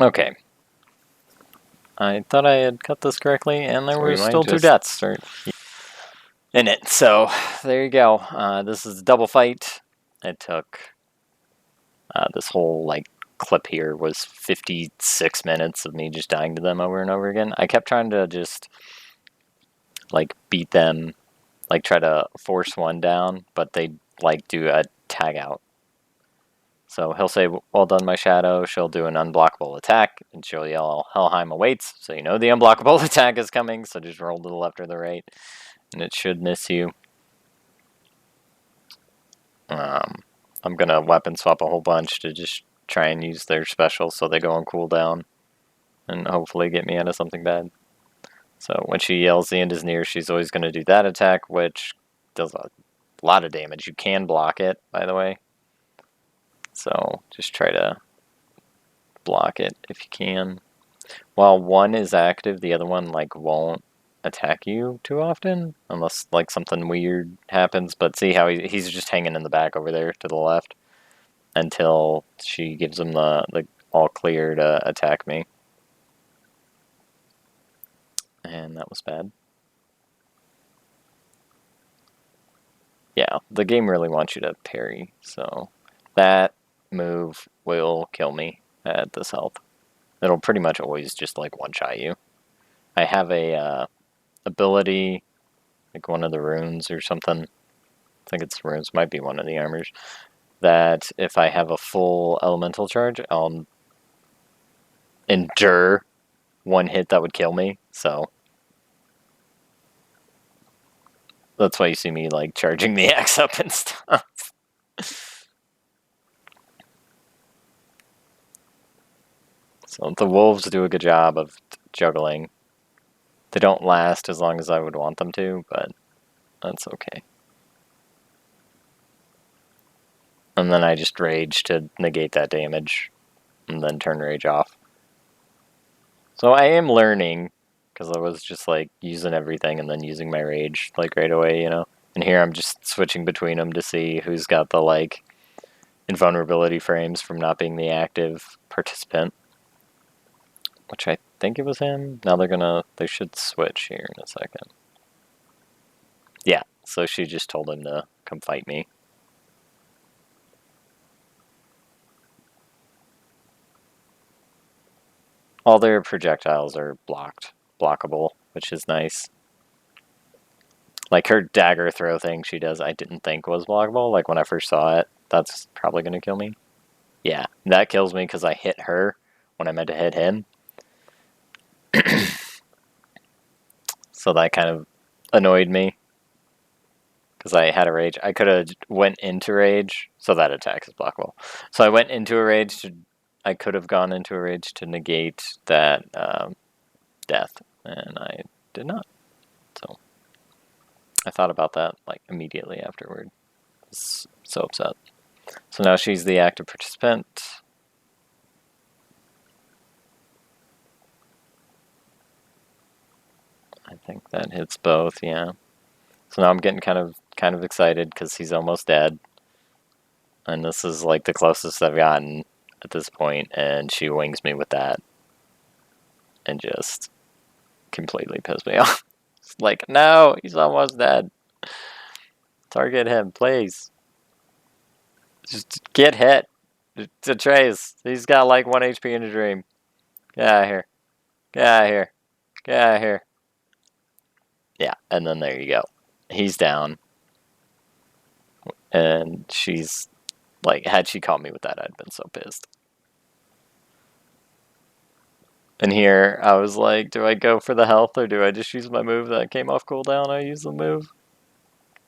Okay. I thought I had cut this correctly, and there So were we might still 2 just deaths in it. So there you go. This is a double fight. It took this whole like clip here was 56 minutes of me just dying to them over and over again. I kept trying to just like beat them, like try to force one down, but they like do a tag out. So he'll say, "Well done, my shadow." She'll do an unblockable attack, and she'll yell, "Helheim awaits." So you know the unblockable attack is coming, so just roll to the left or the right, and it should miss you. I'm going to weapon swap a whole bunch to just try and use their special so they go on cooldown, and hopefully get me out of something bad. So when she yells the end is near, she's always going to do that attack, which does a lot of damage. You can block it, by the way. So just try to block it if you can. While one is active, the other one like won't attack you too often, unless like something weird happens. But see how he's just hanging in the back over there to the left until she gives him the all clear to attack me. And that was bad. Yeah, the game really wants you to parry, so that move will kill me at this health. It'll pretty much always just like one-shot you. I have a ability, like one of the runes or something. I think it's runes, might be one of the armors. That if I have a full elemental charge, I'll endure one hit that would kill me. So that's why you see me like charging the axe up and stuff. So the wolves do a good job of juggling. They don't last as long as I would want them to, but that's okay. And then I just rage to negate that damage, and then turn rage off. So I am learning, because I was just like using everything and then using my rage like right away, you know? And here I'm just switching between them to see who's got the like invulnerability frames from not being the active participant. Which I think it was him. Now they should switch here in a second. Yeah, so she just told him to come fight me. All their projectiles are blockable, which is nice. Like her dagger throw thing she does, I didn't think was blockable. Like when I first saw it, that's probably going to kill me. Yeah, that kills me because I hit her when I meant to hit him. So that kind of annoyed me. Because I had a rage. I could have went into rage, so that attack is blockable. So I went into a rage I could have gone into a rage to negate that death, and I did not. So I thought about that like immediately afterward. I was so upset. So now she's the active participant. I think that hits both, yeah. So now I'm getting kind of excited because he's almost dead. And this is like the closest I've gotten at this point, and she wings me with that. And just completely pissed me off. It's like, no, he's almost dead. Target him, please. Just get hit. To Trace. He's got like 1 HP in a dream. Get out of here. Get out of here. Get out of here. Yeah, and then there you go. He's down. And she's like, had she caught me with that, I'd been so pissed. And here, I was like, do I go for the health or do I just use my move that came off cooldown? I use the move,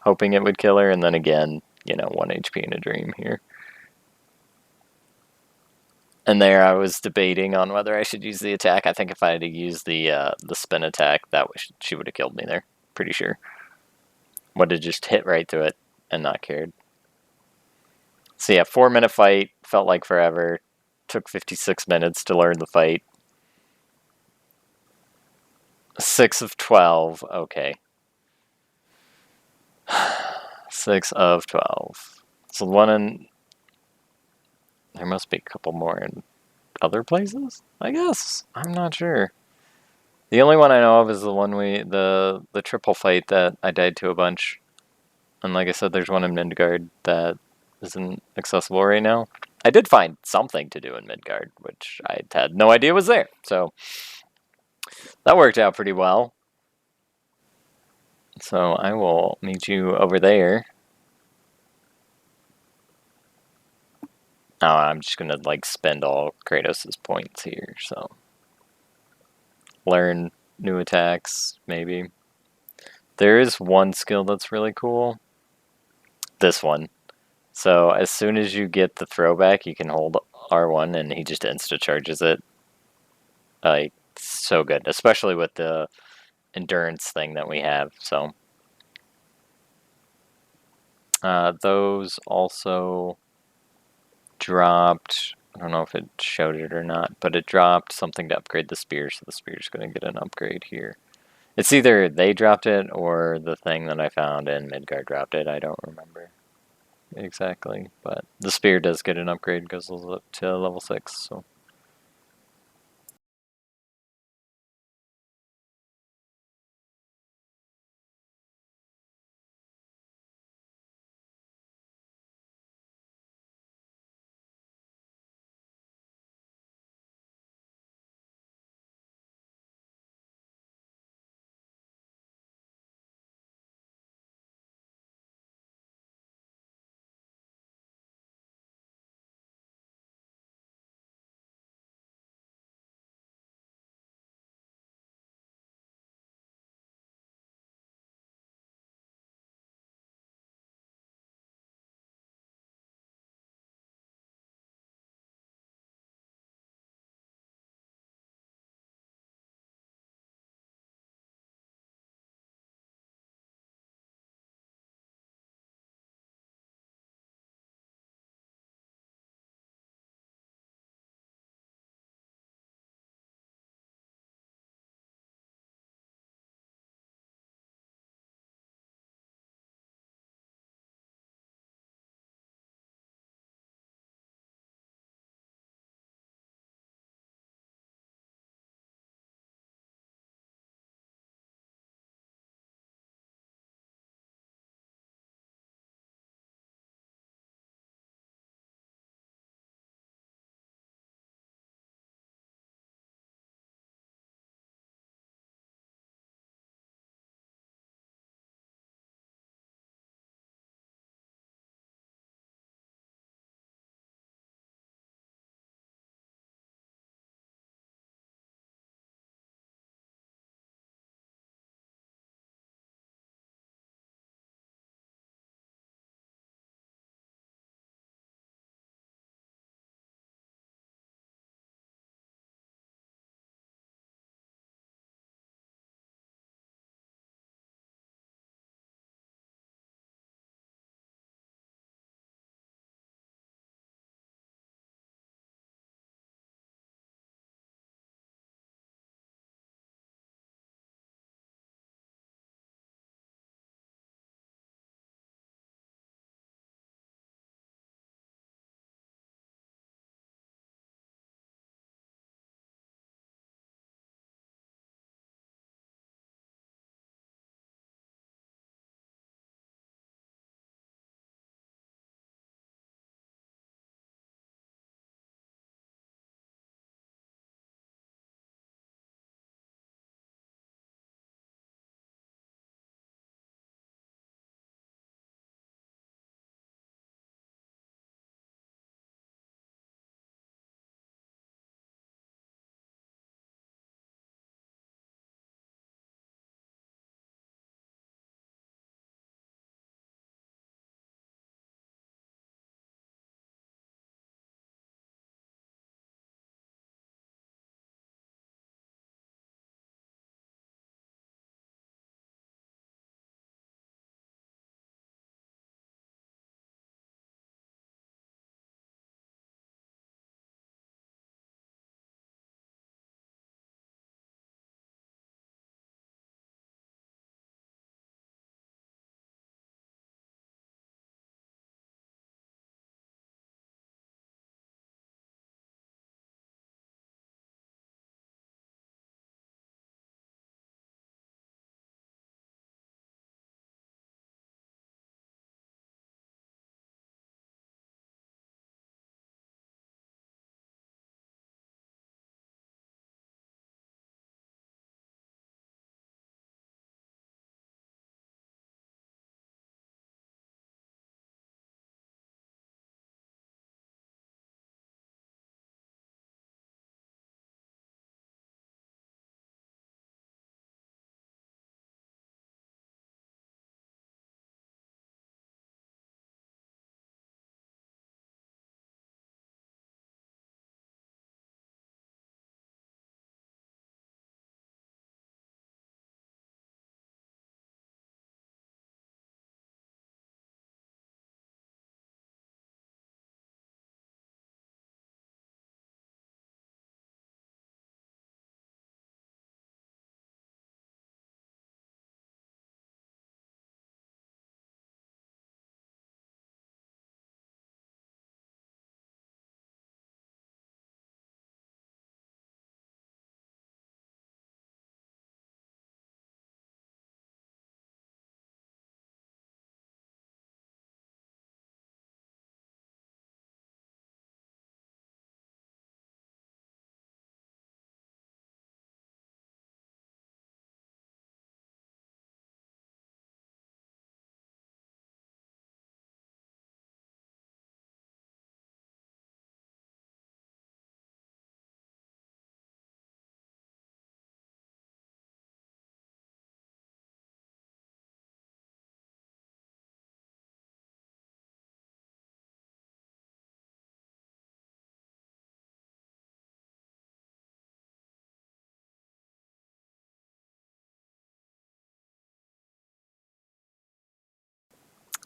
hoping it would kill her, and then again, 1 HP in a dream here. And there I was debating on whether I should use the attack. I think if I had used the spin attack, she would have killed me there. Pretty sure. Would have just hit right through it and not cared. So yeah, 4-minute fight. Felt like forever. Took 56 minutes to learn the fight. 6 of 12. Okay. 6 of 12. So one in... There must be a couple more in other places, I guess. I'm not sure. The only one I know of is the one the triple fight that I died to a bunch. And like I said, there's one in Midgard that isn't accessible right now. I did find something to do in Midgard, which I had no idea was there. So that worked out pretty well. So I will meet you over there. Oh, I'm just gonna like spend all Kratos' points here, so learn new attacks, maybe. There is one skill that's really cool. This one. So as soon as you get the throwback, you can hold R1 and he just insta charges it. Like so good, especially with the endurance thing that we have. So those also dropped. I don't know if it showed it or not, but it dropped something to upgrade the spear, so the spear's going to get an upgrade here. It's either they dropped it or the thing that I found in Midgard dropped it. I don't remember exactly, but the spear does get an upgrade, goes up to level 6, so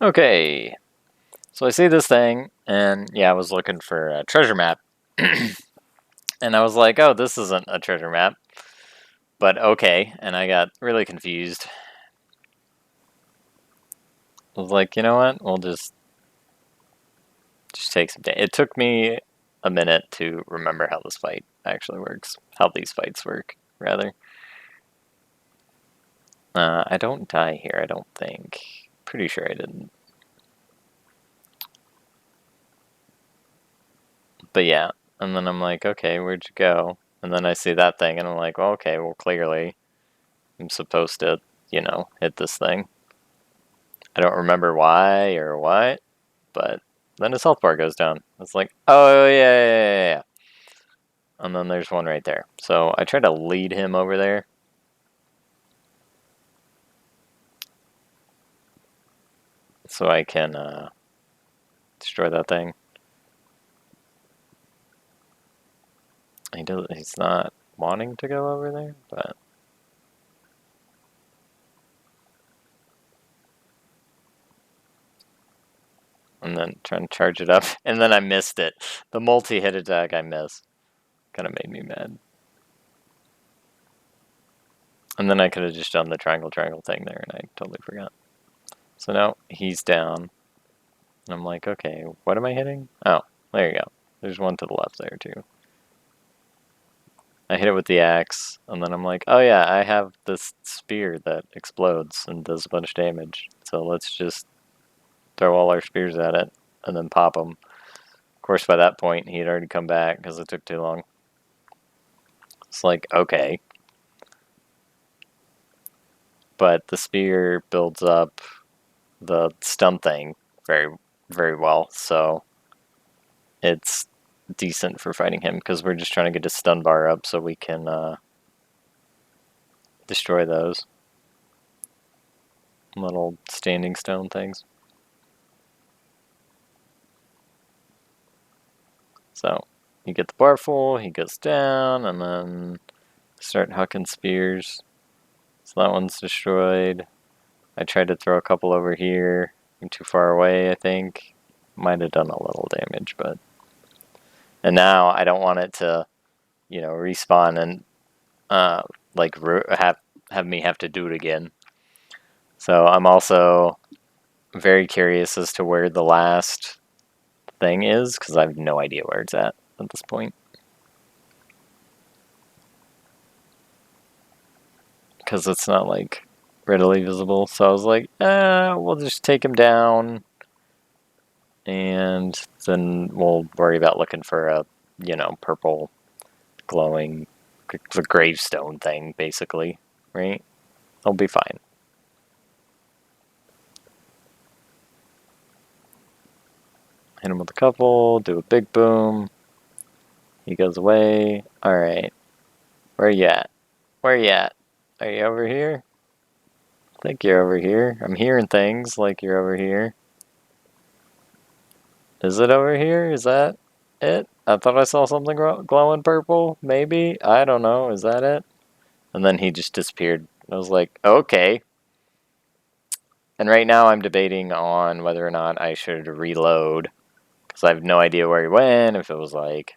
Okay. So I see this thing, and yeah, I was looking for a treasure map. And I was like, oh, this isn't a treasure map. But okay. And I got really confused. I was like, you know what? We'll just take some time. It took me a minute to remember how this fight actually works. How these fights work, rather. I don't die here, I don't think. Pretty sure I didn't. But yeah. And then I'm like, okay, where'd you go? And then I see that thing, and I'm like, well, okay, well, clearly I'm supposed to, hit this thing. I don't remember why or what, but then his health bar goes down. It's like, oh, yeah. And then there's one right there. So I try to lead him over there. So I can destroy that thing. He's not wanting to go over there, but... And then trying to charge it up. And then I missed it. The multi-hit attack I missed. Kind of made me mad. And then I could have just done the triangle thing there, and I totally forgot. So now he's down. And I'm like, okay, what am I hitting? Oh, there you go. There's one to the left there, too. I hit it with the axe, and then I'm like, oh yeah, I have this spear that explodes and does a bunch of damage. So let's just throw all our spears at it, and then pop them. Of course, by that point, he had already come back, because it took too long. It's like, okay. But the spear builds up the stun thing very, very well, so it's decent for fighting him, because we're just trying to get his stun bar up so we can destroy those little standing stone things. So you get the bar full, he goes down, and then start hucking spears. So that one's destroyed. I tried to throw a couple over here. I'm too far away, I think. Might have done a little damage, but... And now I don't want it to, respawn and, have me have to do it again. So I'm also very curious as to where the last thing is, because I have no idea where it's at this point. Because it's not, readily visible. So I was like, we'll just take him down, and then we'll worry about looking for a, purple glowing, the gravestone thing, basically, right? I'll be fine. Hit him with a couple, do a big boom. He goes away. Alright. Where you at? Where you at? Are you over here? I think you're over here. I'm hearing things like you're over here. Is it over here? Is that it? I thought I saw something glowing purple. Maybe? I don't know. Is that it? And then he just disappeared. I was like, okay. And right now I'm debating on whether or not I should reload. Because I have no idea where he went. If it was like...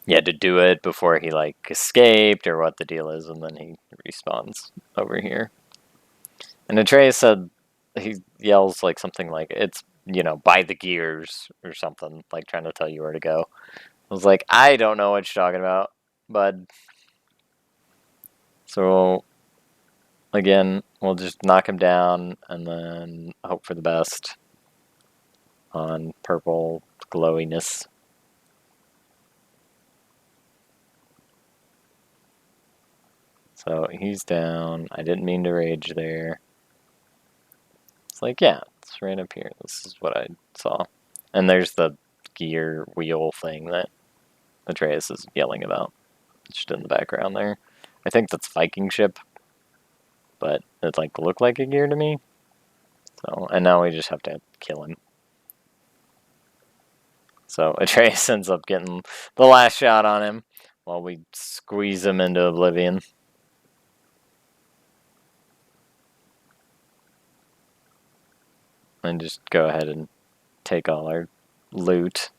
You had to do it before he, escaped, or what the deal is, and then he respawns over here. And Atreus said, he yells, something like, it's, by the gears, or something, trying to tell you where to go. I was like, I don't know what you're talking about, bud. So, again, we'll just knock him down, and then hope for the best on purple glowiness. So he's down. I didn't mean to rage there. It's like, yeah, it's right up here. This is what I saw. And there's the gear wheel thing that Atreus is yelling about. Just in the background there. I think that's Viking ship. But it looked like a gear to me. So, and now we just have to kill him. So Atreus ends up getting the last shot on him while we squeeze him into oblivion. and just go ahead and take all our loot.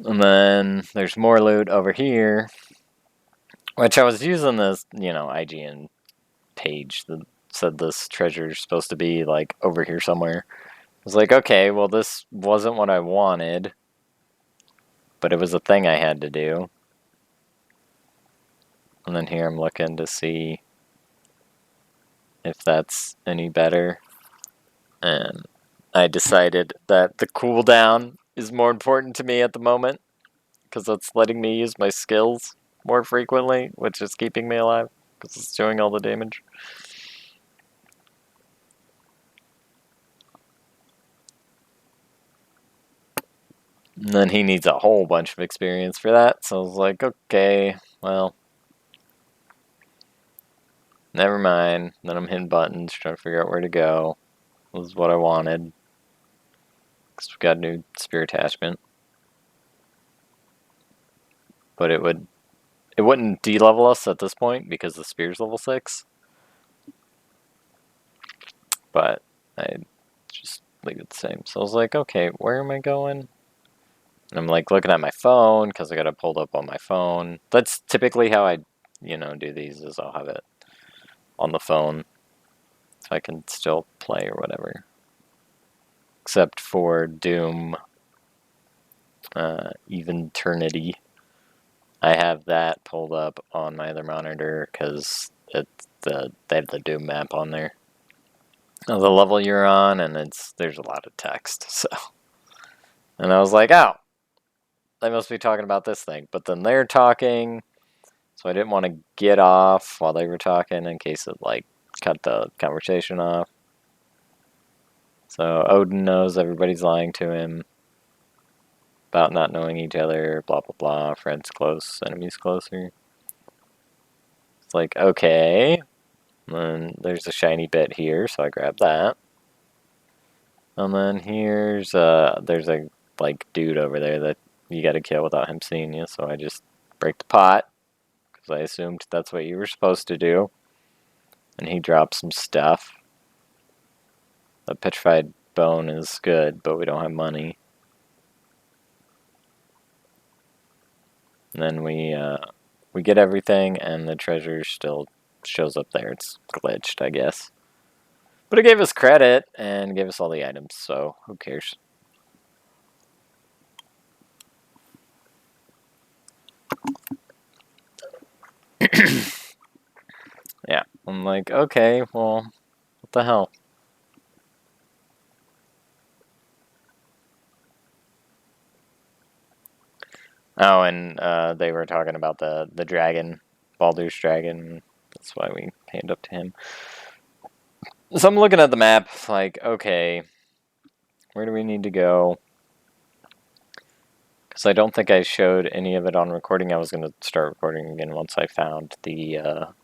And then there's more loot over here, which I was using this, IGN page that said this treasure is supposed to be like over here somewhere. I was like, okay, well this wasn't what I wanted, but it was a thing I had to do. And then here I'm looking to see if that's any better. And I decided that the cooldown is more important to me at the moment, because it's letting me use my skills more frequently, which is keeping me alive, because it's doing all the damage. And then he needs a whole bunch of experience for that, so I was like, okay, well, never mind. Then I'm hitting buttons, trying to figure out where to go. This is what I wanted, because we got a new spear attachment. But it wouldn't de-level us at this point, because the spear's level 6. But I just leave it the same. So I was like, okay, where am I going? And I'm like looking at my phone because I got it pulled up on my phone. That's typically how I, do these, is I'll have it on the phone so I can still play or whatever. Except for Doom Eternity. I have that pulled up on my other monitor because they have the Doom map on there. The level you're on, and there's a lot of text, so. And I was like, oh, they must be talking about this thing. But then they're talking, so I didn't want to get off while they were talking in case it, cut the conversation off. So Odin knows everybody's lying to him about not knowing each other, blah, blah, blah, friends close, enemies closer. It's like, okay. And there's a shiny bit here, so I grab that. And then there's a, dude over there that you gotta kill without him seeing you, so I just break the pot, because I assumed that's what you were supposed to do. And he drops some stuff. The petrified bone is good, but we don't have money. And then we get everything, and the treasure still shows up there. It's glitched, I guess. But it gave us credit, and gave us all the items, so who cares? Yeah, I'm like, okay, well, what the hell? Oh, and they were talking about the dragon, Baldur's dragon. That's why we panned up to him. So I'm looking at the map, like, okay, where do we need to go? Because I don't think I showed any of it on recording. I was going to start recording again once I found the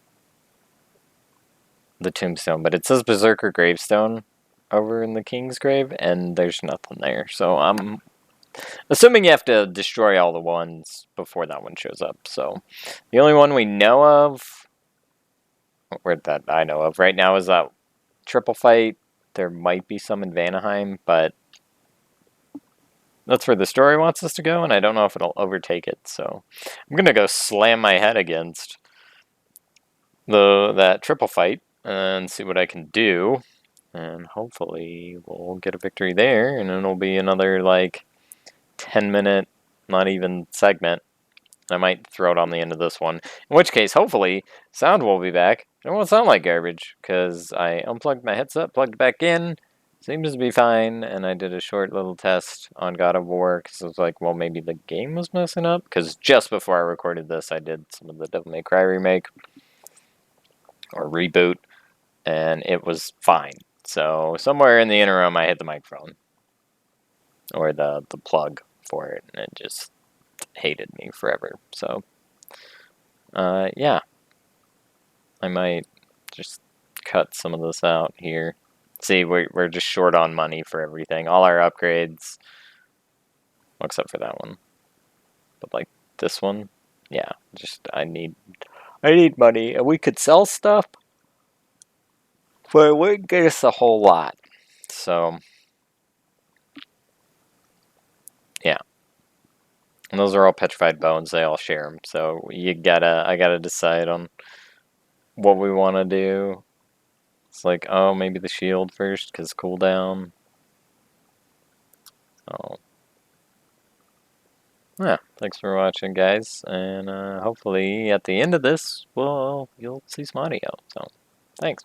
tombstone. But it says Berserker Gravestone over in the King's Grave, and there's nothing there. So I'm assuming you have to destroy all the ones before that one shows up. So the only one we know of, or that I know of right now, is that triple fight. There might be some in Vanaheim, but that's where the story wants us to go, and I don't know if it'll overtake it. So I'm gonna go slam my head against that triple fight and see what I can do, and hopefully we'll get a victory there, and it'll be another 10-minute, not even segment. I might throw it on the end of this one, in which case hopefully sound will be back. It won't sound like garbage because I unplugged my headset, plugged it back in, seems to be fine, and I did a short little test on God of War because I was like, well, maybe the game was messing up, because just before I recorded this I did some of the Devil May Cry remake or reboot, and it was fine. So somewhere in the interim I hit the microphone or the plug for it, and it just hated me forever. So yeah, I might just cut some of this out here. See, we're just short on money for everything. All our upgrades, well, except for that one. But this one, yeah, just I need money, and we could sell stuff. But it wouldn't get us a whole lot. So, yeah. And those are all petrified bones. They all share them. So I gotta decide on what we want to do. It's like, oh, maybe the shield first, because cooldown. Oh. Yeah, thanks for watching, guys. And hopefully at the end of this, you'll see some audio. So, thanks.